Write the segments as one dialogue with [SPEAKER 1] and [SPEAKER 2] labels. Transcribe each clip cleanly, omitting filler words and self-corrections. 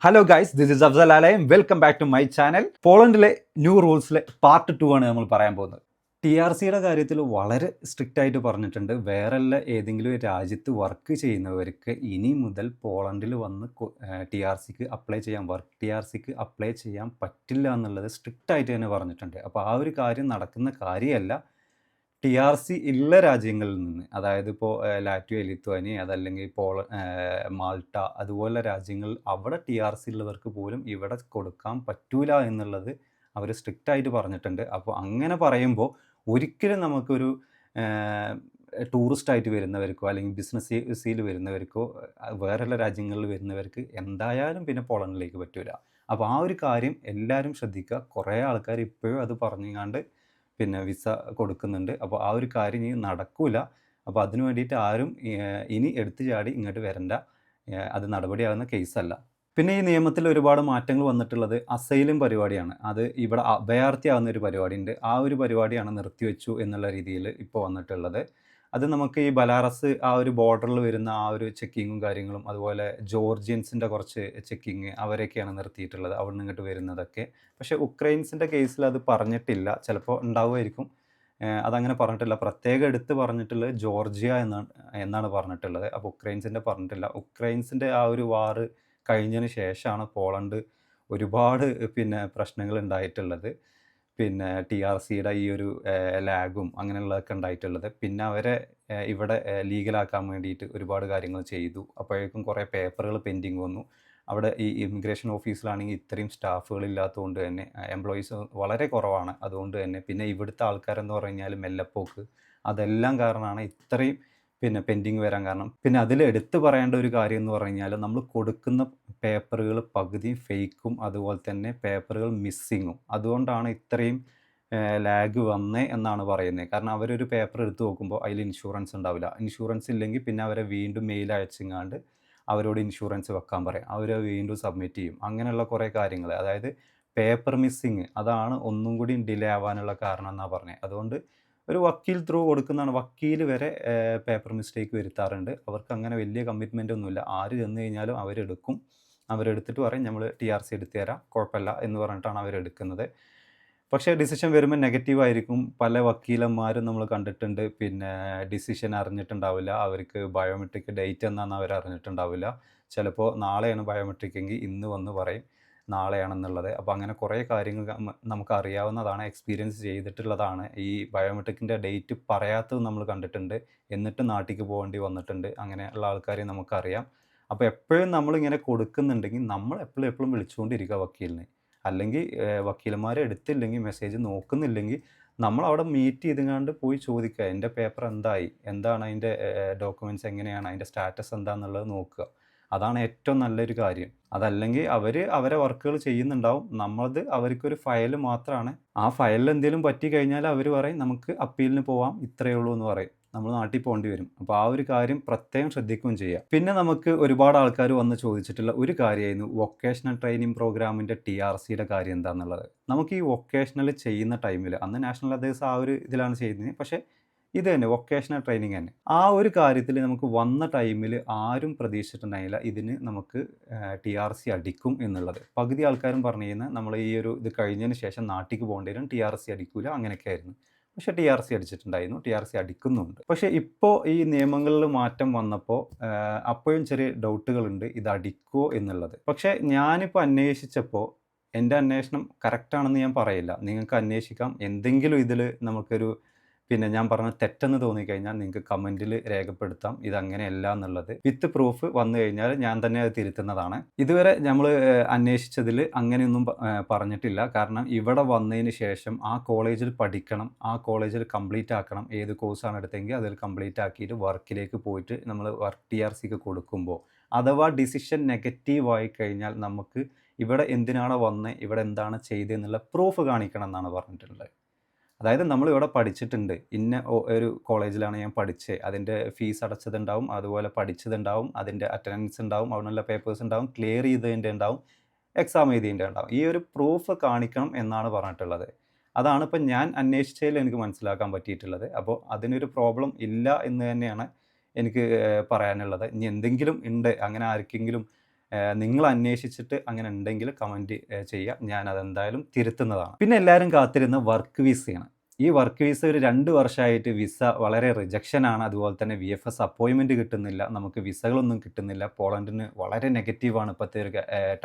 [SPEAKER 1] Hello guys, this is Afsal Alaim. Welcome back to my channel. പോളണ്ടിലെ new റൂൾസിലെ part 2 ആണ് നമ്മൾ പറയാൻ പോകുന്നത്. TRCയുടെ കാര്യത്തിൽ വളരെ സ്ട്രിക്റ്റ് ആയിട്ട് പറഞ്ഞിട്ടുണ്ട്. വേറെല്ല ഏതെങ്കിലും രാജ്യത്ത് വർക്ക് ചെയ്യുന്നവർക്ക് ഇനി മുതൽ പോളണ്ടിൽ വന്ന് TRCക്ക് അപ്ലൈ ചെയ്യാൻ TRCക്ക് അപ്ലൈ ചെയ്യാൻ പറ്റില്ല എന്നുള്ളത് സ്ട്രിക്റ്റ് ആയിട്ട് തന്നെ പറഞ്ഞിട്ടുണ്ട്. അപ്പോൾ ആ ഒരു കാര്യം നടക്കുന്ന കാര്യമല്ല. TRC ഉള്ള രാജ്യങ്ങളിൽ നിന്ന്, അതായത് ഇപ്പോൾ ലാറ്റ്വിയ, ലിത്വാനിയ, അതല്ലെങ്കിൽ മാൾട്ട അതുപോലുള്ള രാജ്യങ്ങളിൽ അവിടെ TRC ഉള്ളവർക്ക് പോലും ഇവിടെ കൊടുക്കാൻ പറ്റൂല എന്നുള്ളത് അവർ സ്ട്രിക്റ്റ് ആയിട്ട് പറഞ്ഞിട്ടുണ്ട്. അപ്പോൾ അങ്ങനെ പറയുമ്പോൾ ഒരിക്കലും നമുക്കൊരു ടൂറിസ്റ്റായിട്ട് വരുന്നവർക്കോ അല്ലെങ്കിൽ ബിസിനസ് വിസയിൽ വരുന്നവർക്കോ വേറെയുള്ള രാജ്യങ്ങളിൽ വരുന്നവർക്ക് എന്തായാലും പിന്നെ പോളണ്ടിലേക്ക് പറ്റൂല. അപ്പോൾ ആ ഒരു കാര്യം എല്ലാവരും ശ്രദ്ധിക്കുക. കുറേ ആൾക്കാർ ഇപ്പോഴും അത് പറഞ്ഞുകൊണ്ട് പിന്നെ വിസ കൊടുക്കുന്നുണ്ട്. അപ്പോൾ ആ ഒരു കാര്യം ഇനി നടക്കൂല. അപ്പോൾ അതിന് വേണ്ടിയിട്ട് ആരും ഇനി എടുത്തു ചാടി ഇങ്ങോട്ട് വരണ്ട. അത് നടപടിയാകുന്ന കേസല്ല. പിന്നെ ഈ നിയമത്തിൽ ഒരുപാട് മാറ്റങ്ങൾ വന്നിട്ടുള്ളത് അസൈലം പരിപാടിയാണ്. അത് ഇവിടെ അഭയാർത്ഥിയാവുന്ന ഒരു പരിപാടിയുണ്ട്. ആ ഒരു പരിപാടിയാണ് നിർത്തിവെച്ചു എന്നുള്ള രീതിയിൽ ഇപ്പോൾ വന്നിട്ടുള്ളത്. അത് നമുക്ക് ഈ ബലാറസ് ആ ഒരു ബോർഡറിൽ വരുന്ന ആ ഒരു ചെക്കിങ്ങും കാര്യങ്ങളും, അതുപോലെ ജോർജിയൻസിൻ്റെ കുറച്ച് ചെക്കിങ് അവരൊക്കെയാണ് നിർത്തിയിട്ടുള്ളത്, അവിടെ നിന്ന് ഇങ്ങോട്ട് വരുന്നതൊക്കെ. പക്ഷേ ഉക്രൈൻസിൻ്റെ കേസിൽ അത് പറഞ്ഞിട്ടില്ല. ചിലപ്പോൾ ഉണ്ടാവുമായിരിക്കും. അതങ്ങനെ പറഞ്ഞിട്ടില്ല. പ്രത്യേകം എടുത്ത് പറഞ്ഞിട്ടുള്ളത് ജോർജിയ എന്നാണ് പറഞ്ഞിട്ടുള്ളത്. അപ്പോൾ ഉക്രൈൻസിൻ്റെ പറഞ്ഞിട്ടില്ല. ഉക്രൈൻസിൻ്റെ ആ ഒരു വാറ് കഴിഞ്ഞതിന് ശേഷമാണ് പോളണ്ട് ഒരുപാട് പ്രശ്നങ്ങൾ ഉണ്ടായിട്ടുള്ളത്. TRCയുടെ ഈ ഒരു ലാഗും അങ്ങനെയുള്ളതൊക്കെ ഉണ്ടായിട്ടുള്ളത്. പിന്നെ അവരെ ഇവിടെ ലീഗലാക്കാൻ വേണ്ടിയിട്ട് ഒരുപാട് കാര്യങ്ങൾ ചെയ്തു. അപ്പോഴേക്കും കുറേ പേപ്പറുകൾ പെൻഡിങ് വന്നു. അവിടെ ഈ ഇമിഗ്രേഷൻ ഓഫീസിലാണെങ്കിൽ ഇത്രയും സ്റ്റാഫുകൾ ഇല്ലാത്തതുകൊണ്ട് തന്നെ എംപ്ലോയീസ് വളരെ കുറവാണ്. അതുകൊണ്ട് തന്നെ പിന്നെ ഇവിടുത്തെ ആൾക്കാരെന്ന് പറഞ്ഞാൽ മെല്ലപ്പോക്ക്, അതെല്ലാം കാരണമാണ് ഇത്രയും പെൻഡിങ് വരാൻ കാരണം. പിന്നെ അതിൽ എടുത്തു പറയേണ്ട ഒരു കാര്യം എന്ന് പറഞ്ഞു കഴിഞ്ഞാൽ നമ്മൾ കൊടുക്കുന്ന പേപ്പറുകൾ പകുതിയും ഫേക്കും അതുപോലെ തന്നെ പേപ്പറുകൾ മിസ്സിങ്ങും. അതുകൊണ്ടാണ് ഇത്രയും ലാഗ് വന്നേ എന്നാണ് പറയുന്നത്. കാരണം അവരൊരു പേപ്പർ എടുത്ത് നോക്കുമ്പോൾ അതിൽ ഇൻഷുറൻസ് ഉണ്ടാവില്ല. ഇൻഷുറൻസ് ഇല്ലെങ്കിൽ പിന്നെ അവരെ വീണ്ടും മെയിൽ അയച്ചെങ്ങാണ്ട് അവരോട് ഇൻഷുറൻസ് വെക്കാൻ പറയും. അവർ വീണ്ടും സബ്മിറ്റ് ചെയ്യും. അങ്ങനെയുള്ള കുറേ കാര്യങ്ങൾ, അതായത് പേപ്പർ മിസ്സിങ്, അതാണ് ഒന്നും കൂടി ഡിലേ ആവാനുള്ള കാരണം എന്നാണ് പറഞ്ഞത്. അതുകൊണ്ട് ഒരു വക്കീൽ ത്രൂ കൊടുക്കുന്നതാണ്. വക്കീൽ വരെ പേപ്പർ മിസ്റ്റേക്ക് വരുത്താറുണ്ട്. അവർക്ക് അങ്ങനെ വലിയ കമ്മിറ്റ്മെൻ്റ് ഒന്നുമില്ല. ആര് ചെന്ന് കഴിഞ്ഞാലും അവരെടുക്കും. അവരെടുത്തിട്ട് പറയും നമ്മൾ TRC എടുത്തു തരാം, കുഴപ്പമില്ല എന്ന് പറഞ്ഞിട്ടാണ് അവരെടുക്കുന്നത്. പക്ഷേ ഡിസിഷൻ വരുമ്പോൾ നെഗറ്റീവായിരിക്കും. പല വക്കീലന്മാരും നമ്മൾ കണ്ടിട്ടുണ്ട് ഡിസിഷൻ അറിഞ്ഞിട്ടുണ്ടാവില്ല. അവർക്ക് ബയോമെട്രിക് ഡേറ്റ് എന്നാന്ന് അവർ അറിഞ്ഞിട്ടുണ്ടാവില്ല. ചിലപ്പോൾ നാളെയാണ് ബയോമെട്രിക് എങ്കിൽ ഇന്ന് വന്ന് പറയും നാളെയാണെന്നുള്ളത്. അപ്പോൾ അങ്ങനെ കുറേ കാര്യങ്ങൾ നമുക്ക് അറിയാവുന്നതാണ്, എക്സ്പീരിയൻസ് ചെയ്തിട്ടുള്ളതാണ്. ഈ ബയോമെട്രിക്കിൻ്റെ ഡേറ്റ് പറയാത്തത് നമ്മൾ കണ്ടിട്ടുണ്ട്. എന്നിട്ട് നാട്ടിലേക്ക് പോകേണ്ടി വന്നിട്ടുണ്ട്. അങ്ങനെയുള്ള ആൾക്കാരെ നമുക്കറിയാം. അപ്പോൾ എപ്പോഴും നമ്മളിങ്ങനെ കൊടുക്കുന്നുണ്ടെങ്കിൽ നമ്മൾ എപ്പോഴും വിളിച്ചുകൊണ്ടിരിക്കുക വക്കീലിനെ. അല്ലെങ്കിൽ വക്കീലന്മാരെ എടുത്തില്ലെങ്കിൽ, മെസ്സേജ് നോക്കുന്നില്ലെങ്കിൽ നമ്മൾ അവിടെ മീറ്റ് ചെയ്തുകൊണ്ട് പോയി ചോദിക്കുക, എൻ്റെ പേപ്പർ എന്തായി, എന്താണ് അതിൻ്റെ ഡോക്യുമെൻറ്റ്സ്, എങ്ങനെയാണ് അതിൻ്റെ സ്റ്റാറ്റസ് എന്താണെന്നുള്ളത് നോക്കുക. അതാണ് ഏറ്റവും നല്ലൊരു കാര്യം. അതല്ലെങ്കിൽ അവരെ വർക്കുകൾ ചെയ്യുന്നുണ്ടാവും. നമ്മളത് അവർക്കൊരു ഫയൽ മാത്രമാണ്. ആ ഫയലിൽ എന്തെങ്കിലും പറ്റി കഴിഞ്ഞാൽ അവർ പറയും നമുക്ക് അപ്പീലിന് പോവാം, ഇത്രയേ ഉള്ളൂ എന്ന് പറയും. നമ്മൾ നാട്ടിൽ പോകേണ്ടി വരും. അപ്പോൾ ആ ഒരു കാര്യം പ്രത്യേകം ശ്രദ്ധിക്കുകയും ചെയ്യുക. പിന്നെ നമുക്ക് ഒരുപാട് ആൾക്കാർ വന്ന് ചോദിച്ചിട്ടുള്ള ഒരു കാര്യമായിരുന്നു വൊക്കേഷണൽ ട്രെയിനിങ് പ്രോഗ്രാമിൻ്റെ TRCയുടെ കാര്യം എന്താണെന്നുള്ളത്. നമുക്ക് ഈ വൊക്കേഷണൽ ചെയ്യുന്ന ടൈമിൽ, അന്ന് നാഷണൽ അദേഴ്സ് ആ ഒരു ഇതിലാണ് ചെയ്യുന്നത്, പക്ഷേ ഇത് തന്നെ വൊക്കേഷണൽ ട്രെയിനിങ് തന്നെ. ആ ഒരു കാര്യത്തിൽ നമുക്ക് വന്ന ടൈമിൽ ആരും പ്രതീക്ഷിച്ചിട്ടുണ്ടായില്ല ഇതിന് നമുക്ക് TRC അടിക്കും എന്നുള്ളത്. പകുതി ആൾക്കാരും പറഞ്ഞു കഴിഞ്ഞാൽ നമ്മൾ ഈ ഒരു ഇത് കഴിഞ്ഞതിന് ശേഷം നാട്ടിലേക്ക് പോകേണ്ടി വരും, TRC അടിക്കില്ല, അങ്ങനെയൊക്കെ ആയിരുന്നു. പക്ഷേ TRC അടിച്ചിട്ടുണ്ടായിരുന്നു, TRC അടിക്കുന്നുണ്ട്. പക്ഷേ ഇപ്പോൾ ഈ നിയമങ്ങളിൽ മാറ്റം വന്നപ്പോൾ അപ്പോഴും ചെറിയ ഡൗട്ടുകളുണ്ട് ഇത് അടിക്കുമോ എന്നുള്ളത്. പക്ഷേ ഞാനിപ്പോൾ അന്വേഷിച്ചപ്പോൾ എൻ്റെ അന്വേഷണം കറക്റ്റാണെന്ന് ഞാൻ പറയില്ല. നിങ്ങൾക്ക് അന്വേഷിക്കാം. എന്തെങ്കിലും ഇതിൽ നമുക്കൊരു ഞാൻ പറഞ്ഞ തെറ്റെന്ന് തോന്നിക്കഴിഞ്ഞാൽ നിങ്ങൾക്ക് കമൻറ്റിൽ രേഖപ്പെടുത്താം ഇതങ്ങനെയല്ല എന്നുള്ളത്. വിത്ത് പ്രൂഫ് വന്നു കഴിഞ്ഞാൽ ഞാൻ തന്നെ അത് തിരുത്തുന്നതാണ്. ഇതുവരെ നമ്മൾ അന്വേഷിച്ചതിൽ അങ്ങനെയൊന്നും പറഞ്ഞിട്ടില്ല. കാരണം ഇവിടെ വന്നതിന് ശേഷം ആ കോളേജിൽ പഠിക്കണം, ആ കോളേജിൽ കംപ്ലീറ്റ് ആക്കണം. ഏത് കോഴ്സാണ് എടുത്തെങ്കിൽ അതിൽ കംപ്ലീറ്റ് ആക്കിയിട്ട് വർക്കിലേക്ക് പോയിട്ട് നമ്മൾ TRCക്ക് കൊടുക്കുമ്പോൾ അഥവാ ഡിസിഷൻ നെഗറ്റീവായി കഴിഞ്ഞാൽ നമുക്ക് ഇവിടെ എന്തിനാണ് വന്നത്, ഇവിടെ എന്താണ് ചെയ്തതെന്നുള്ള പ്രൂഫ് കാണിക്കണം എന്നാണ് പറഞ്ഞിട്ടുള്ളത്. അതായത് നമ്മളിവിടെ പഠിച്ചിട്ടുണ്ട്, ഇന്ന ഒരു കോളേജിലാണ് ഞാൻ പഠിച്ചത്, അതിൻ്റെ ഫീസ് അടച്ചതുണ്ടാവും, അതുപോലെ പഠിച്ചതുണ്ടാവും, അതിൻ്റെ അറ്റൻഡൻസ് ഉണ്ടാവും, അവിടെയുള്ള പേപ്പേഴ്സ് ഉണ്ടാവും, ക്ലിയർ ചെയ്തതിൻ്റെ ഉണ്ടാവും, എക്സാം എഴുതിയതിൻ്റെ ഉണ്ടാവും. ഈ ഒരു പ്രൂഫ് കാണിക്കണം എന്നാണ് പറഞ്ഞിട്ടുള്ളത്. അതാണ് ഇപ്പം ഞാൻ അന്വേഷിച്ചതിൽ എനിക്ക് മനസ്സിലാക്കാൻ പറ്റിയിട്ടുള്ളത്. അപ്പോൾ അതിനൊരു പ്രോബ്ലം ഇല്ല എന്ന് തന്നെയാണ് എനിക്ക് പറയാനുള്ളത്. ഇനി എന്തെങ്കിലും ഉണ്ട്, അങ്ങനെ ആർക്കെങ്കിലും നിങ്ങൾ അന്വേഷിച്ചിട്ട് അങ്ങനെ ഉണ്ടെങ്കിൽ കമൻറ്റ് ചെയ്യുക. ഞാൻ അതെന്തായാലും തിരുത്തുന്നതാണ്. പിന്നെ എല്ലാവരും കാത്തിരുന്ന വർക്ക് വിസയാണ്. ഈ വർക്ക് വിസ ഒരു 2 വർഷമായിട്ട് വിസ വളരെ റിജക്ഷനാണ്. അതുപോലെ തന്നെ VFS അപ്പോയിൻമെൻറ്റ് കിട്ടുന്നില്ല. നമുക്ക് വിസകളൊന്നും കിട്ടുന്നില്ല. പോളണ്ടിന് വളരെ നെഗറ്റീവാണ് ഇപ്പോഴത്തെ ഒരു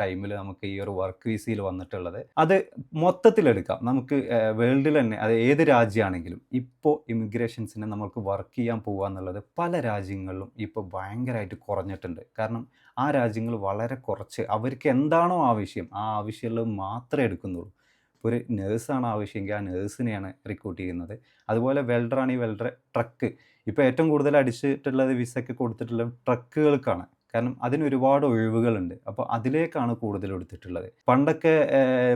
[SPEAKER 1] ടൈമിൽ നമുക്ക് ഈ ഒരു വർക്ക് വിസയിൽ വന്നിട്ടുള്ളത്. അത് മൊത്തത്തിലെടുക്കാം. നമുക്ക് വേൾഡിൽ തന്നെ അത് ഏത് രാജ്യമാണെങ്കിലും ഇപ്പോൾ ഇമിഗ്രേഷൻസിന് നമുക്ക് വർക്ക് ചെയ്യാൻ പോകുക എന്നുള്ളത് പല രാജ്യങ്ങളിലും ഇപ്പോൾ ഭയങ്കരമായിട്ട് കുറഞ്ഞിട്ടുണ്ട്. കാരണം ആ രാജ്യങ്ങൾ വളരെ കുറച്ച് അവർക്ക് എന്താണോ ആവശ്യം ആ ആവശ്യമുള്ളത് മാത്രമേ എടുക്കുന്നുള്ളൂ. ഒരു നേഴ്സാണ് ആവശ്യമെങ്കിൽ ആ നേഴ്സിനെയാണ് റിക്രൂട്ട് ചെയ്യുന്നത്. അതുപോലെ വെൽഡറാണെങ്കിൽ വെൽഡർ, ട്രക്ക് ഇപ്പോൾ ഏറ്റവും കൂടുതൽ അടിച്ചിട്ടുള്ളത് വിസയ്ക്ക് കൊടുത്തിട്ടുള്ളത് ട്രക്കുകൾക്കാണ്. കാരണം അതിന് ഒരുപാട് ഒഴിവുകളുണ്ട്. അപ്പോൾ അതിലേക്കാണ് കൂടുതൽ എടുത്തിട്ടുള്ളത്. പണ്ടൊക്കെ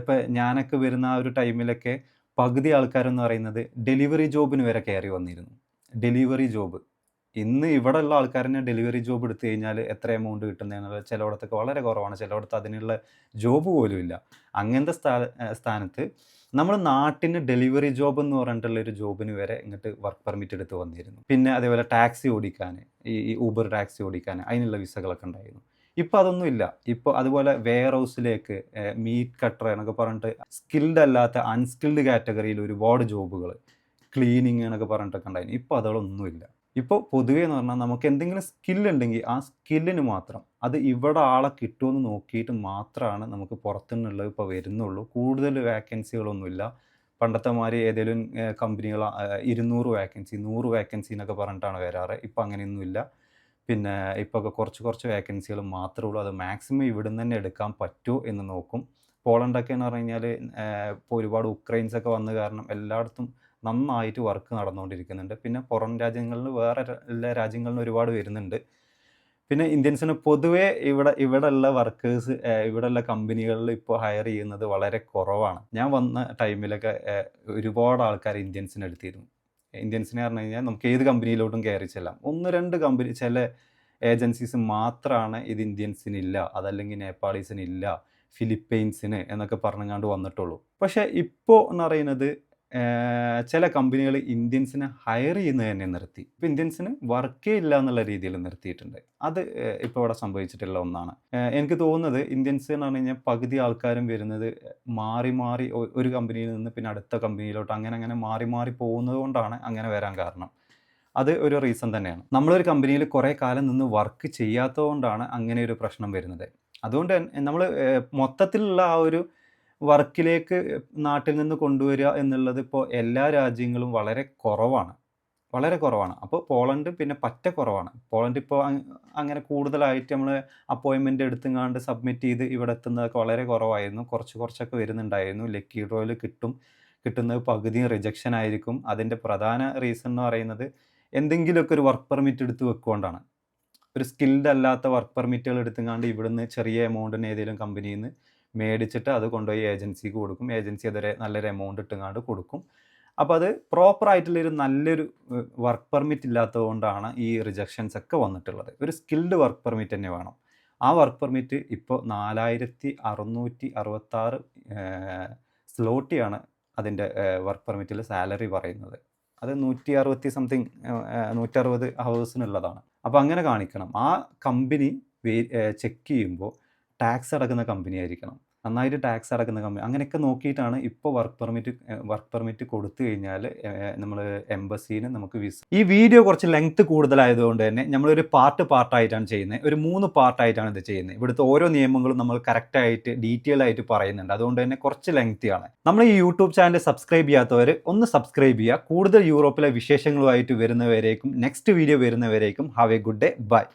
[SPEAKER 1] ഇപ്പോൾ ഞാനൊക്കെ വരുന്ന ആ ഒരു ടൈമിലൊക്കെ പകുതി ആൾക്കാരെന്ന് പറയുന്നത് ഡെലിവറി ജോബിന് വരെ കയറി വന്നിരുന്നു. ഡെലിവറി ജോബ് ഇന്ന് ഇവിടെയുള്ള ആൾക്കാരനെ ഡെലിവറി ജോബ് എടുത്തു കഴിഞ്ഞാൽ എത്ര എമൗണ്ട് കിട്ടുന്നതെന്നുള്ളത് ചിലയിടത്തൊക്കെ വളരെ കുറവാണ്. ചിലയിടത്ത് അതിനുള്ള ജോബ് പോലും ഇല്ല. അങ്ങനത്തെ സ്ഥാനത്ത് നമ്മൾ നാട്ടിന് ഡെലിവറി ജോബ് എന്ന് പറഞ്ഞിട്ടുള്ള ഒരു ജോബിന് വരെ ഇങ്ങോട്ട് വർക്ക് പെർമിറ്റ് എടുത്ത് വന്നിരുന്നു. പിന്നെ അതേപോലെ ടാക്സി ഓടിക്കാൻ, ഈ ഊബർ ടാക്സി ഓടിക്കാൻ അതിനുള്ള വിസകളൊക്കെ ഉണ്ടായിരുന്നു. ഇപ്പോൾ അതൊന്നും ഇല്ല. ഇപ്പോൾ അതുപോലെ വെയർ ഹൗസിലേക്ക് മീറ്റ് കട്ടർ എന്നൊക്കെ പറഞ്ഞിട്ട് സ്കിൽഡ് അല്ലാത്ത അൺസ്കിൽഡ് കാറ്റഗറിയിൽ ഒരുപാട് ജോബുകൾ, ക്ലീനിങ് എന്നൊക്കെ പറഞ്ഞിട്ടൊക്കെ ഉണ്ടായിരുന്നു. ഇപ്പോൾ അതുകളൊന്നുമില്ല. ഇപ്പോൾ പൊതുവേ എന്ന് പറഞ്ഞാൽ നമുക്ക് എന്തെങ്കിലും സ്കില്ലുണ്ടെങ്കിൽ ആ സ്കില്ലിന് മാത്രം അത് ഇവിടെ ആളെ കിട്ടുമെന്ന് നോക്കിയിട്ട് മാത്രമാണ് നമുക്ക് പുറത്തുനിന്നുള്ളത് ഇപ്പോൾ വരുന്നുള്ളൂ. കൂടുതൽ വേക്കൻസികളൊന്നുമില്ല. പണ്ടത്തെ മാതിരി ഏതെങ്കിലും കമ്പനികൾ 200 വേക്കൻസി 100 വേക്കൻസി എന്നൊക്കെ പറഞ്ഞിട്ടാണ് വരാറ്. ഇപ്പോൾ അങ്ങനെയൊന്നുമില്ല. പിന്നെ ഇപ്പോൾ കുറച്ച് വേക്കൻസികൾ മാത്രമേ ഉള്ളൂ. അത് മാക്സിമം ഇവിടുന്ന് തന്നെ എടുക്കാൻ പറ്റുമോ എന്ന് നോക്കും. പോളണ്ടൊക്കെ എന്ന് പറഞ്ഞു കഴിഞ്ഞാൽ ഇപ്പോൾ ഒരുപാട് ഉക്രൈൻസൊക്കെ വന്ന കാരണം എല്ലായിടത്തും നന്നായിട്ട് വർക്ക് നടന്നുകൊണ്ടിരിക്കുന്നുണ്ട്. പിന്നെ പുറം രാജ്യങ്ങളിൽ വേറെ എല്ലാ രാജ്യങ്ങളിൽ നിന്ന് ഒരുപാട് വരുന്നുണ്ട്. പിന്നെ ഇന്ത്യൻസിന് പൊതുവേ ഇവിടെയുള്ള വർക്കേഴ്സ് ഇവിടെയുള്ള കമ്പനികളിൽ ഇപ്പോൾ ഹയർ ചെയ്യുന്നത് വളരെ കുറവാണ്. ഞാൻ വന്ന ടൈമിലൊക്കെ ഒരുപാട് ആൾക്കാർ ഇന്ത്യൻസിനെ എടുത്തിരുന്നു. ഇന്ത്യൻസിനെ പറഞ്ഞു കഴിഞ്ഞാൽ നമുക്ക് ഏത് കമ്പനിയിലോട്ടും കയറി ചെല്ലാം. 1-2 കമ്പനി ചില ഏജൻസീസ് മാത്രമാണ് ഇത് ഇന്ത്യൻസിനില്ല, അതല്ലെങ്കിൽ നേപ്പാളീസിനില്ല, ഫിലിപ്പൈൻസിന് എന്നൊക്കെ പറഞ്ഞുകൊണ്ട് വന്നിട്ടുള്ളൂ. പക്ഷേ ഇപ്പോൾ എന്ന് പറയുന്നത് ചില കമ്പനികൾ ഇന്ത്യൻസിനെ ഹയർ ചെയ്യുന്നത് തന്നെ നിർത്തി. ഇപ്പോൾ ഇന്ത്യൻസിന് വർക്കേ ഇല്ല എന്നുള്ള രീതിയിൽ നിർത്തിയിട്ടുണ്ട്. അത് ഇപ്പോൾ ഇവിടെ സംഭവിച്ചിട്ടുള്ള ഒന്നാണ്. എനിക്ക് തോന്നുന്നത് ഇന്ത്യൻസ് എന്ന് പറഞ്ഞു കഴിഞ്ഞാൽ പകുതി ആൾക്കാരും വരുന്നത് മാറി ഒരു കമ്പനിയിൽ നിന്ന് പിന്നെ അടുത്ത കമ്പനിയിലോട്ട് അങ്ങനെ മാറി പോകുന്നത് കൊണ്ടാണ് അങ്ങനെ വരാൻ കാരണം. അത് ഒരു റീസൺ തന്നെയാണ്. നമ്മളൊരു കമ്പനിയിൽ കുറേ കാലം നിന്ന് വർക്ക് ചെയ്യാത്തത് കൊണ്ടാണ് അങ്ങനെ ഒരു പ്രശ്നം വരുന്നത്. അതുകൊണ്ട് നമ്മൾ മൊത്തത്തിലുള്ള ആ ഒരു വർക്കിലേക്ക് നാട്ടിൽ നിന്ന് കൊണ്ടുവരിക എന്നുള്ളത് ഇപ്പോൾ എല്ലാ രാജ്യങ്ങളും വളരെ കുറവാണ്. അപ്പോൾ പോളണ്ട് പിന്നെ പറ്റ കുറവാണ്. പോളണ്ട് ഇപ്പോൾ അങ്ങനെ കൂടുതലായിട്ട് നമ്മൾ അപ്പോയിൻമെൻറ്റ് എടുത്തുങ്ങാണ്ട് സബ്മിറ്റ് ചെയ്ത് ഇവിടെ എത്തുന്നതൊക്കെ വളരെ കുറവായിരുന്നു. കുറച്ചൊക്കെ വരുന്നുണ്ടായിരുന്നു. ലക്കി ഡ്രോയിൽ കിട്ടുന്നത് പകുതിയും റിജക്ഷൻ ആയിരിക്കും. അതിൻ്റെ പ്രധാന റീസൺ എന്ന് പറയുന്നത് എന്തെങ്കിലുമൊക്കെ ഒരു വർക്ക് പെർമിറ്റ് എടുത്ത് വെക്കുകൊണ്ടാണ്. ഒരു സ്കിൽഡ് അല്ലാത്ത വർക്ക് പെർമിറ്റുകൾ എടുത്തുങ്ങാണ്ട് ഇവിടുന്ന് ചെറിയ എമൗണ്ടിന് ഏതെങ്കിലും കമ്പനിയിൽ നിന്ന് മേടിച്ചിട്ട് അത് കൊണ്ടുപോയി ഏജൻസിക്ക് കൊടുക്കും. ഏജൻസി അതൊരു നല്ലൊരു എമൗണ്ട് ഇട്ടുങ്ങാണ്ട് കൊടുക്കും. അപ്പോൾ അത് പ്രോപ്പറായിട്ടുള്ളൊരു നല്ലൊരു വർക്ക് പെർമിറ്റ് ഇല്ലാത്തത് കൊണ്ടാണ് ഈ റിജക്ഷൻസ് ഒക്കെ വന്നിട്ടുള്ളത്. ഒരു സ്കിൽഡ് വർക്ക് പെർമിറ്റ് തന്നെ വേണം. ആ വർക്ക് പെർമിറ്റ് ഇപ്പോൾ 4666 സ്ലോട്ടിയാണ് അതിൻ്റെ വർക്ക് പെർമിറ്റിൽ സാലറി പറയുന്നത്. അത് 160 സംതിങ് 160 ഹവേഴ്സിനുള്ളതാണ്. അപ്പോൾ അങ്ങനെ കാണിക്കണം. ആ കമ്പനി ചെക്ക് ചെയ്യുമ്പോൾ ടാക്സ് അടക്കുന്ന കമ്പനി ആയിരിക്കണം. നന്നായിട്ട് ടാക്സ് അടക്കുന്ന കമ്പനി. അങ്ങനെയൊക്കെ നോക്കിയിട്ടാണ് ഇപ്പോൾ വർക്ക് പെർമിറ്റ് കൊടുത്തു കഴിഞ്ഞാൽ നമ്മൾ എംബസിന് നമുക്ക് വിസ. ഈ വീഡിയോ കുറച്ച് ലെങ്ത്ത് കൂടുതലായതുകൊണ്ട് തന്നെ നമ്മളൊരു പാർട്ടായിട്ടാണ് ചെയ്യുന്നത്. ഒരു 3 പാർട്ടായിട്ടാണ് ഇത് ചെയ്യുന്നത്. ഇവിടുത്തെ ഓരോ നിയമങ്ങളും നമ്മൾ കറക്റ്റായിട്ട് ഡീറ്റെയിൽ ആയിട്ട് പറയുന്നുണ്ട്. അതുകൊണ്ട് തന്നെ കുറച്ച് ലെങ്തിയാണ്. നമ്മൾ ഈ യൂട്യൂബ് ചാനൽ സബ്സ്ക്രൈബ് ചെയ്യാത്തവർ ഒന്ന് സബ്സ്ക്രൈബ് ചെയ്യുക. കൂടുതൽ യൂറോപ്പിലെ വിശേഷങ്ങളുമായിട്ട് വരുന്നവരേക്കും നെക്സ്റ്റ് വീഡിയോ വരുന്നവരേക്കും have a good day. By.